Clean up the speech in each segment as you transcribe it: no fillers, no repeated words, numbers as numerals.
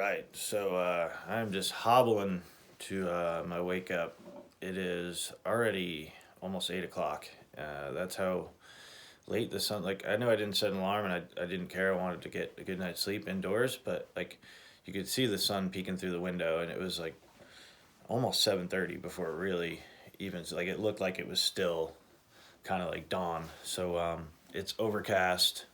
right, so I'm just hobbling to my wake up. It is already almost 8 o'clock. That's how late the sun. Like I know I didn't set an alarm and I didn't care. I wanted to get a good night's sleep indoors, but like you could see the sun peeking through the window, and it was like almost 7:30 before it really even. Like it looked like it was still kind of like dawn. So it's overcast.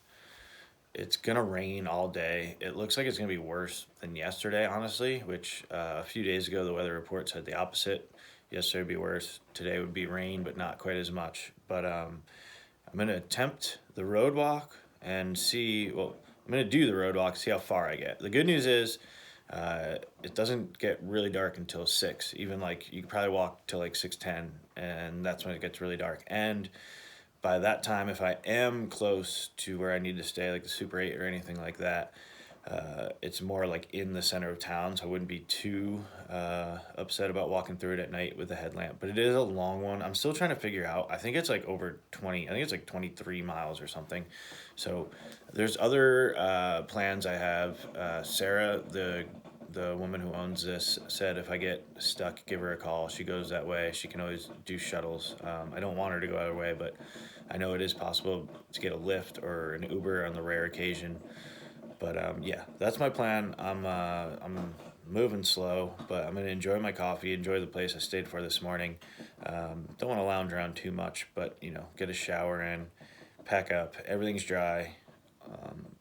It's gonna rain all day. It looks like it's gonna be worse than yesterday, honestly, which a few days ago the weather report said the opposite. Yesterday would be worse. Today would be rain, but not quite as much. But I'm gonna attempt the road walk and see. Well, I'm gonna do the road walk, see how far I get. The good news is it doesn't get really dark until 6. Even like you could probably walk till like 6:10, and that's when it gets really dark. And by that time, if I am close to where I need to stay, like the Super 8 or anything like that, it's more like in the center of town, so I wouldn't be too upset about walking through it at night with a headlamp. But it is a long one. I'm still trying to figure out. I think it's like over 20, I think it's like 23 miles or something. So there's other plans I have. Sarah, the woman who owns this, said if I get stuck, give her a call. She goes that way. She can always do shuttles. I don't want her to go out of her way, but I know it is possible to get a Lyft or an Uber on the rare occasion. But yeah, that's my plan. I'm moving slow, but I'm gonna enjoy my coffee, enjoy the place I stayed for this morning. Don't want to lounge around too much, but get a shower in, pack up. Everything's dry.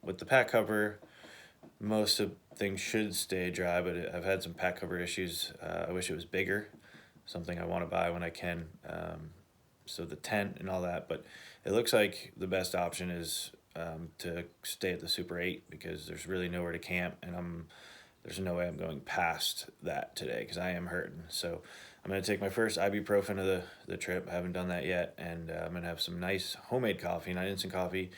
With the pack cover, most of things should stay dry, but I've had some pack cover issues. I wish it was bigger. Something I want to buy when I can. So the tent and all that, but it looks like the best option is to stay at the Super 8 because there's really nowhere to camp, and there's no way I'm going past that today because I am hurting. So I'm going to take my first ibuprofen of the trip. I haven't done that yet, and I'm going to have some nice homemade coffee, not instant coffee,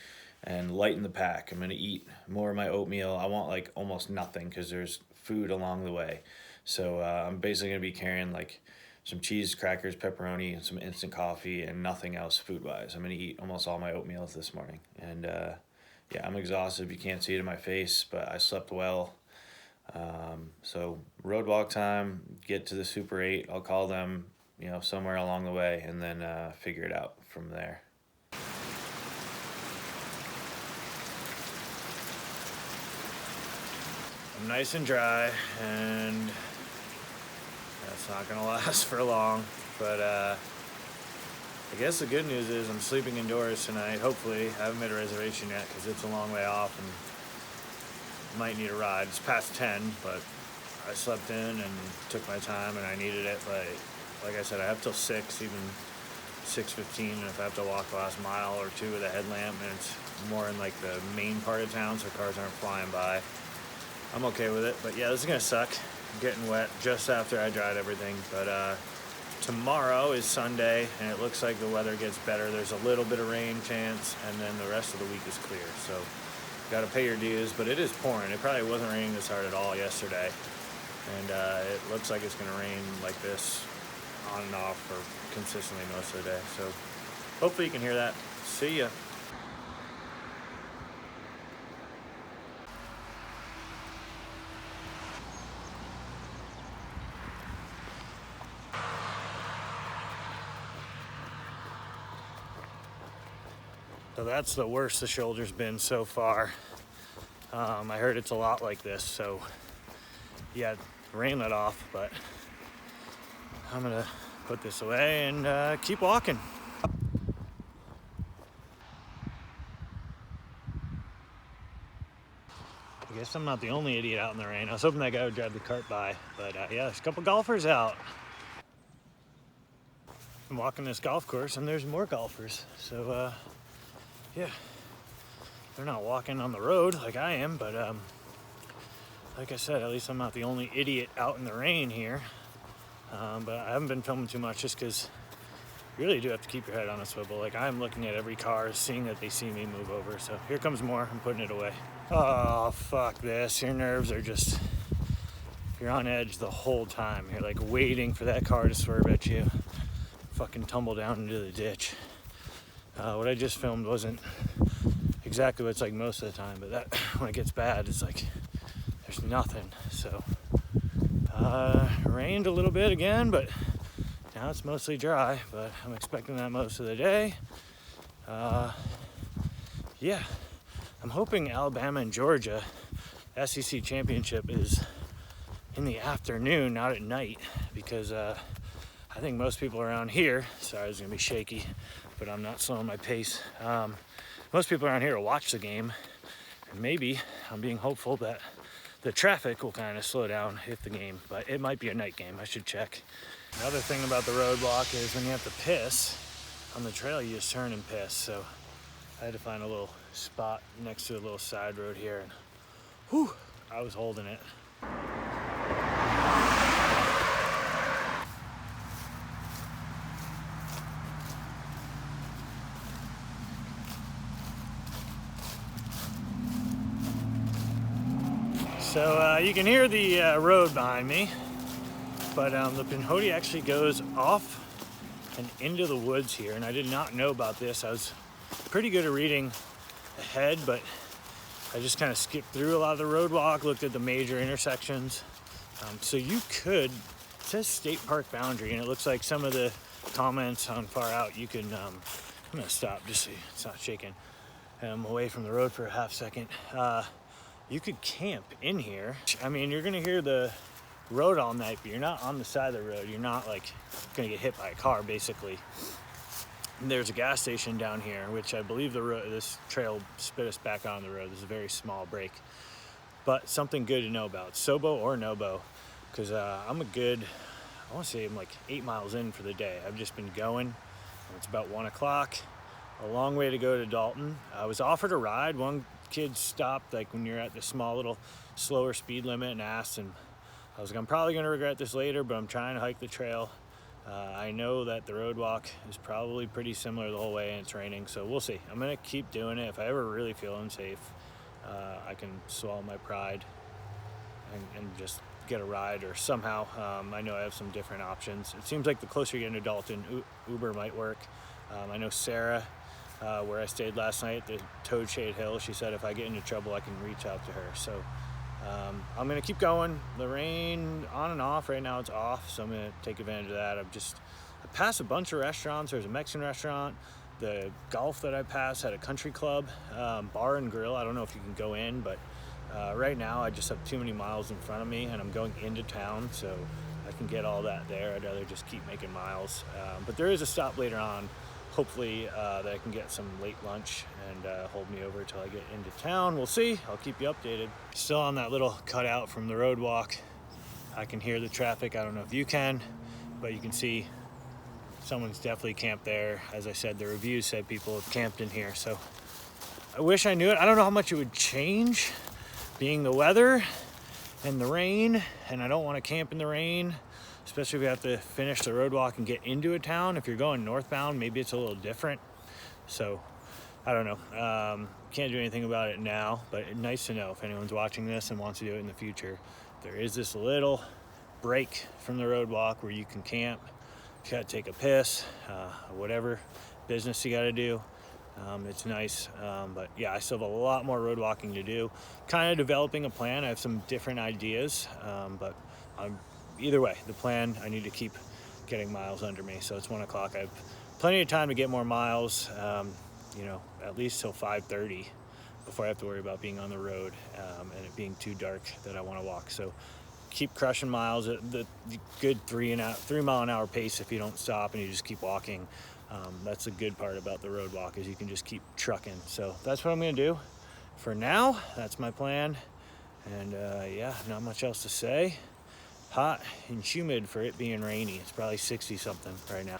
and lighten the pack. I'm going to eat more of my oatmeal. I want like almost nothing because there's food along the way. So I'm basically going to be carrying like some cheese, crackers, pepperoni, and some instant coffee, and nothing else food-wise. I'm going to eat almost all my oatmeal this morning. And yeah, I'm exhausted. You can't see it in my face, but I slept well. So road walk time, get to the Super 8. I'll call them, somewhere along the way, and then figure it out from there. I'm nice and dry, and that's not gonna last for long, but I guess the good news is I'm sleeping indoors tonight. Hopefully, I haven't made a reservation yet because it's a long way off and might need a ride. It's past 10, but I slept in and took my time, and I needed it. But like I said, I have till 6, even 6:15, and if I have to walk the last mile or two with a headlamp, and it's more in like the main part of town, so cars aren't flying by, I'm okay with it. But yeah, this is gonna suck. Getting wet just after I dried everything, but tomorrow is Sunday and it looks like the weather gets better. There's a little bit of rain chance, and then the rest of the week is clear, so gotta pay your dues. But it is pouring. It probably wasn't raining this hard at all yesterday, and it looks like it's gonna rain like this on and off for consistently most of the day, so hopefully you can hear that. See ya. So that's the worst the shoulder's been so far. I heard it's a lot like this, so yeah, rain let off, but I'm gonna put this away and keep walking. I guess I'm not the only idiot out in the rain. I was hoping that guy would drive the cart by, but yeah, there's a couple golfers out. I'm walking this golf course and there's more golfers, so yeah, they're not walking on the road like I am, but like I said, at least I'm not the only idiot out in the rain here. But I haven't been filming too much just because you really do have to keep your head on a swivel. Like, I'm looking at every car, seeing that they see me move over. So here comes more. I'm putting it away. Oh, fuck this. Your nerves are just, you're on edge the whole time. You're like waiting for that car to swerve at you, fucking tumble down into the ditch. What I just filmed wasn't exactly what it's like most of the time, but that when it gets bad, it's like there's nothing. So rained a little bit again, but now it's mostly dry, but I'm expecting that most of the day. Yeah, I'm hoping Alabama and Georgia SEC championship is in the afternoon, not at night, because I think most people around here, sorry, it's gonna be shaky, but I'm not slowing my pace. Most people around here will watch the game, and maybe I'm being hopeful that the traffic will kind of slow down if the game, but it might be a night game, I should check. Another thing about the roadblock is when you have to piss on the trail, you just turn and piss. So I had to find a little spot next to a little side road here, and whew, I was holding it. So you can hear the road behind me, but the Pinhoti actually goes off and into the woods here, and I did not know about this. I was pretty good at reading ahead, but I just kind of skipped through a lot of the roadwalk, looked at the major intersections. So you could, it says state park boundary, and it looks like some of the comments on far out, you can, I'm gonna stop just so it's not shaking. I'm away from the road for a half second. You could camp in here. I mean, you're gonna hear the road all night, but you're not on the side of the road. You're not like gonna get hit by a car, basically. And there's a gas station down here, which I believe this trail spit us back on the road. There's a very small break, but something good to know about, Sobo or Nobo, because I want to say I'm like 8 miles in for the day. I've just been going. It's about 1 o'clock. A long way to go to Dalton. I was offered a ride. One kid stopped, like when you're at the small little slower speed limit, and asked, and I was like, I'm probably gonna regret this later, but I'm trying to hike the trail. I know that the road walk is probably pretty similar the whole way, and it's raining, so we'll see. I'm gonna keep doing it. If I ever really feel unsafe, I can swallow my pride and just get a ride, or somehow. I know I have some different options. It seems like the closer you get into Dalton, Uber might work. I know Sarah, where I stayed last night, the Toad Shade Hill, she said if I get into trouble, I can reach out to her. So I'm gonna keep going. The rain on and off. Right now it's off, so I'm gonna take advantage of that. I passed a bunch of restaurants. There's a Mexican restaurant. The golf that I passed had a country club, bar and grill. I don't know if you can go in, but right now I just have too many miles in front of me, and I'm going into town, so I can get all that there. I'd rather just keep making miles. But there is a stop later on, hopefully, that I can get some late lunch and hold me over till I get into town. We'll see. I'll keep you updated. Still on that little cutout from the road walk. I can hear the traffic. I don't know if you can, but you can see someone's definitely camped there. As I said, the reviews said people have camped in here, so I wish I knew it. I don't know how much it would change, being the weather and the rain, and I don't want to camp in the rain, especially if we have to finish the road walk and get into a town. If you're going northbound, maybe it's a little different. So I don't know. Can't do anything about it now, but nice to know if anyone's watching this and wants to do it in the future. There is this little break from the road walk where you can camp. You gotta take a piss, whatever business you gotta do. It's nice, but yeah, I still have a lot more road walking to do. Kind of developing a plan. I have some different ideas, but either way, the plan, I need to keep getting miles under me. So it's 1 o'clock. I have plenty of time to get more miles, at least till 5:30 before I have to worry about being on the road and it being too dark that I want to walk. So keep crushing miles at the good 3 mile an hour pace if you don't stop and you just keep walking. That's the good part about the road walk, is you can just keep trucking. So that's what I'm gonna do for now. That's my plan. And yeah, not much else to say. Hot and humid for it being rainy. It's probably 60 something right now.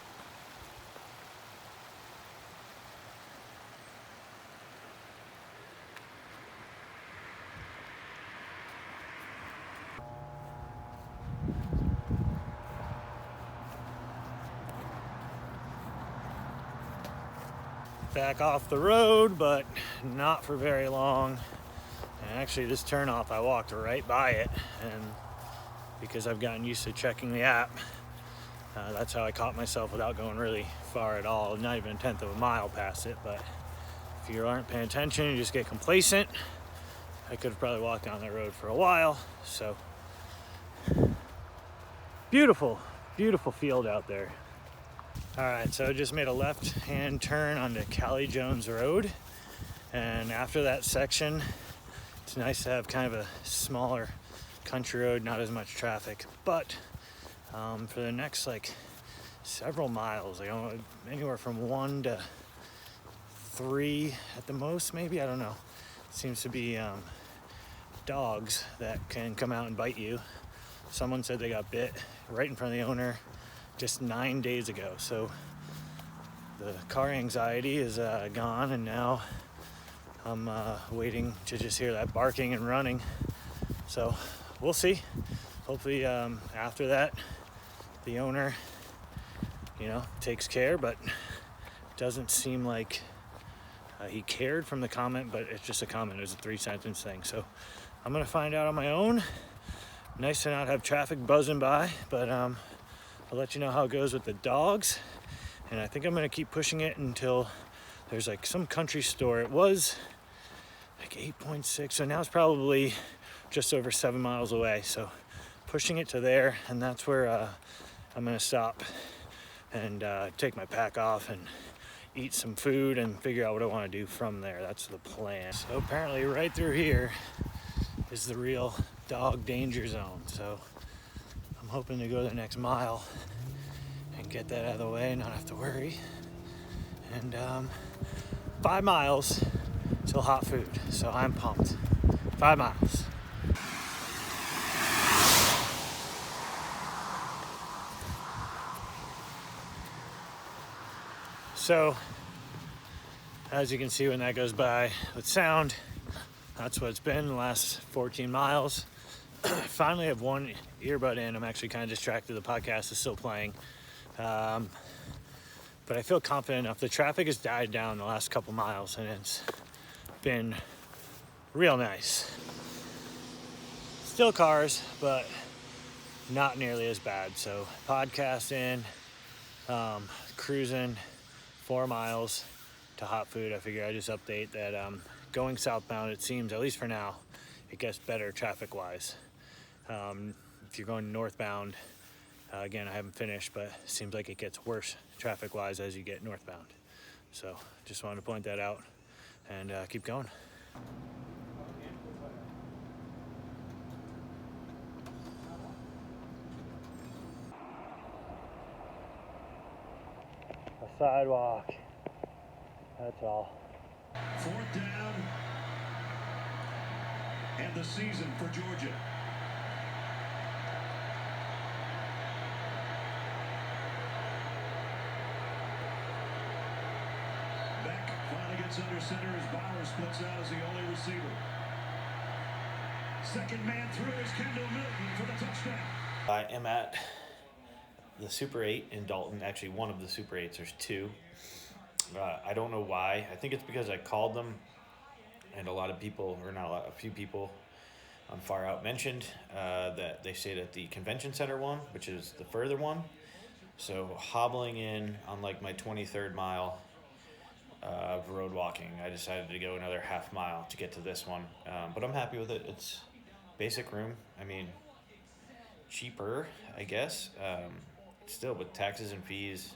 Back off the road, but not for very long. And actually this turnoff, I walked right by it, and because I've gotten used to checking the app, that's how I caught myself without going really far at all. Not even 1/10 of a mile past it. But if you aren't paying attention, you just get complacent I could have probably walked down that road for a while. So beautiful, beautiful field out there. All right, so I just made a left-hand turn onto Callie Jones Road. And after that section, it's nice to have kind of a smaller country road, not as much traffic. But for the next like several miles, like anywhere from 1 to 3 at the most, maybe, I don't know. Seems to be dogs that can come out and bite you. Someone said they got bit right in front of the owner just 9 days ago. So the car anxiety is gone, and now I'm waiting to just hear that barking and running. So we'll see. Hopefully after that, the owner, takes care, but doesn't seem like he cared from the comment, but it's just a comment. It was a 3-sentence thing. So I'm gonna find out on my own. Nice to not have traffic buzzing by, but I'll let you know how it goes with the dogs. And I think I'm gonna keep pushing it until there's like some country store. It was like 8.6, so now it's probably just over 7 miles away. So pushing it to there, and that's where I'm gonna stop and take my pack off and eat some food and figure out what I want to do from there. That's the plan. So apparently right through here is the real dog danger zone. So I'm hoping to go the next mile and get that out of the way and not have to worry. And 5 miles till hot food. So I'm pumped. 5 miles. So, as you can see when that goes by with sound, that's what it's been the last 14 miles. Finally have one earbud in. I'm actually kind of distracted. The podcast is still playing. But I feel confident enough. The traffic has died down the last couple miles, and it's been real nice. Still cars, but not nearly as bad. So, podcast in, cruising 4 miles to hot food. I figure I just update that going southbound, it seems, at least for now, it gets better traffic-wise. If you're going northbound, again, I haven't finished, but it seems like it gets worse traffic-wise as you get northbound. So just wanted to point that out and keep going. A sidewalk, that's all. 4th down, and the season for Georgia. Beck finally gets under center as Bauer splits out as the only receiver. Second man through is Kendall Milton for the touchdown. I am at the Super 8 in Dalton. Actually, one of the Super 8s. There's 2. I don't know why. I think it's because I called them, and a lot of people, or not a lot, a few people on Far Out mentioned that they stayed at the convention center one, which is the further one. So hobbling in on like my 23rd mile of road walking, I decided to go another half mile to get to this one. But I'm happy with it. It's basic room. I mean, cheaper, I guess. Still, with taxes and fees,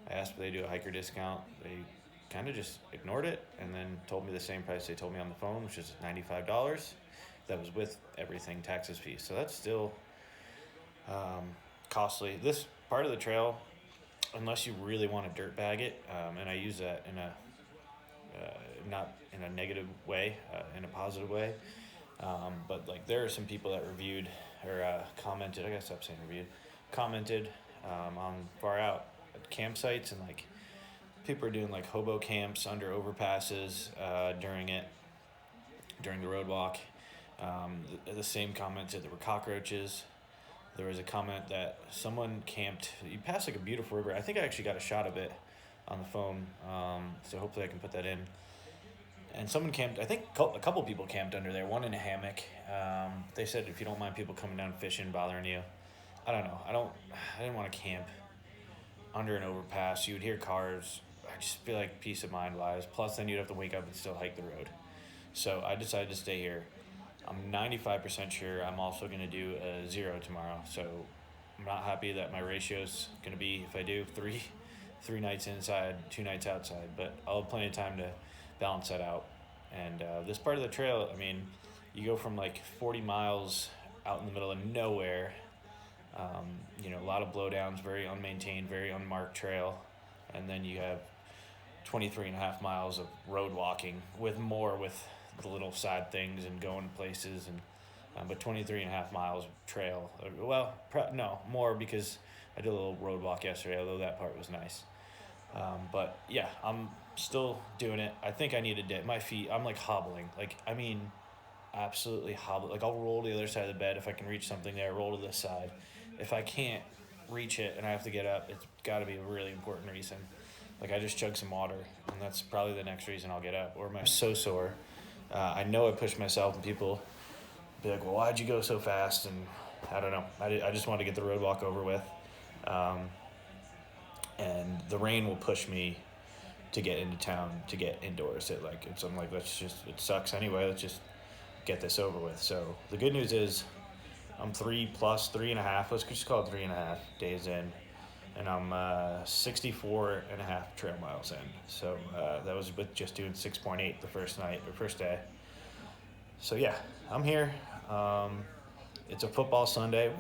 I asked if they do a hiker discount. They kind of just ignored it and then told me the same price they told me on the phone, which is $95. That was with everything, taxes, fees. So that's still costly. This part of the trail, unless you really want to dirt bag it, and I use that in a not in a negative way, in a positive way. But like there are some people that reviewed or commented. I gotta stop saying reviewed. Commented on Far Out at campsites, and like people are doing like hobo camps under overpasses during the road walk. The same comment said there were cockroaches. There was a comment that someone camped. You pass like a beautiful river. I think I actually got a shot of it on the phone. So hopefully I can put that in. And someone camped. I think a couple people camped under there. One in a hammock. They said if you don't mind people coming down fishing, bothering you. I don't know. I didn't want to camp under an overpass. You would hear cars. I just feel like peace of mind wise. Plus, then you'd have to wake up and still hike the road. So I decided to stay here. I'm 95% sure I'm also going to do a 0 tomorrow. So I'm not happy that my ratio's going to be, if I do three nights inside, 2 nights outside, but I'll have plenty of time to balance that out. And this part of the trail, I mean, you go from like 40 miles out in the middle of nowhere, you know, a lot of blowdowns, very unmaintained, very unmarked trail, and then you have 23 and a half miles of road walking with the little side things and going places, and but 23 and a half miles of trail. Well, no, more, because I did a little road walk yesterday, although that part was nice. But yeah, I'm still doing it. I think I need a dip. My feet, I'm like hobbling. Like, I mean, absolutely hobble. Like, I'll roll to the other side of the bed if I can reach something there, roll to this side. If I can't reach it and I have to get up, it's got to be a really important reason. Like, I just chugged some water, and that's probably the next reason I'll get up. Or I'm so sore. I know I pushed myself, and people be like, well, why'd you go so fast? And I don't know. I just wanted to get the road walk over with. And the rain will push me to get into town, to get indoors. I'm like, it sucks anyway. Let's just get this over with. So the good news is I'm 3.5, let's just call it 3.5 days in, and I'm 64 and a half trail miles in. So that was with just doing 6.8 the first day. So yeah, I'm here. It's a football Sunday.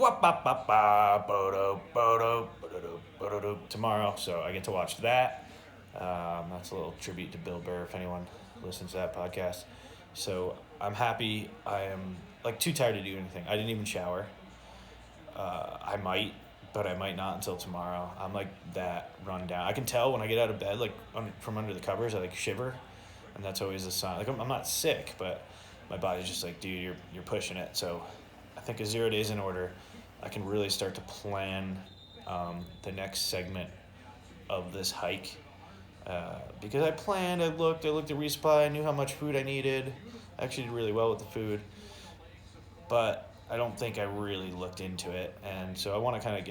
Tomorrow, so I get to watch that. That's a little tribute to Bill Burr, if anyone listens to that podcast. So I'm happy. I am like too tired to do anything. I didn't even shower. I might, but I might not until tomorrow. I'm like that run down. I can tell when I get out of bed, like from under the covers, I like shiver, and that's always a sign. Like I'm not sick, but my body's just like, dude, you're pushing it. So I think a 0 days in order, I can really start to plan the next segment of this hike. Because I looked at resupply, I knew how much food I needed. I actually did really well with the food, but I don't think I really looked into it. And so I want to kind of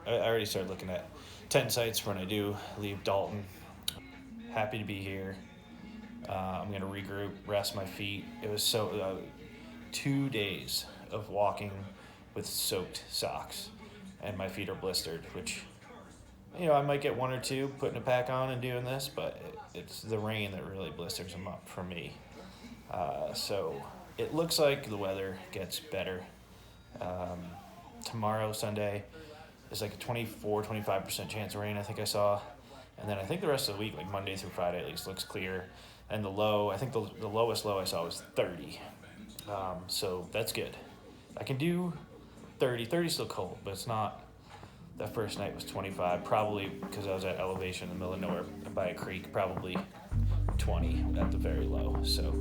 I already started looking at tent sites when I do leave Dalton. Happy to be here. I'm going to regroup, rest my feet. It was 2 days of walking with soaked socks, and my feet are blistered, which, you know, I might get 1 or 2 putting a pack on and doing this, but it's the rain that really blisters them up for me. So it looks like the weather gets better. Tomorrow, Sunday, is like a 25% chance of rain, I think I saw. And then I think the rest of the week, like Monday through Friday at least, looks clear. And the low, I think the lowest low I saw was 30. So that's good. I can do 30. 30's still cold, but it's not. That first night was 25, probably because I was at elevation in the middle of nowhere by a creek, probably 20 at the very low. So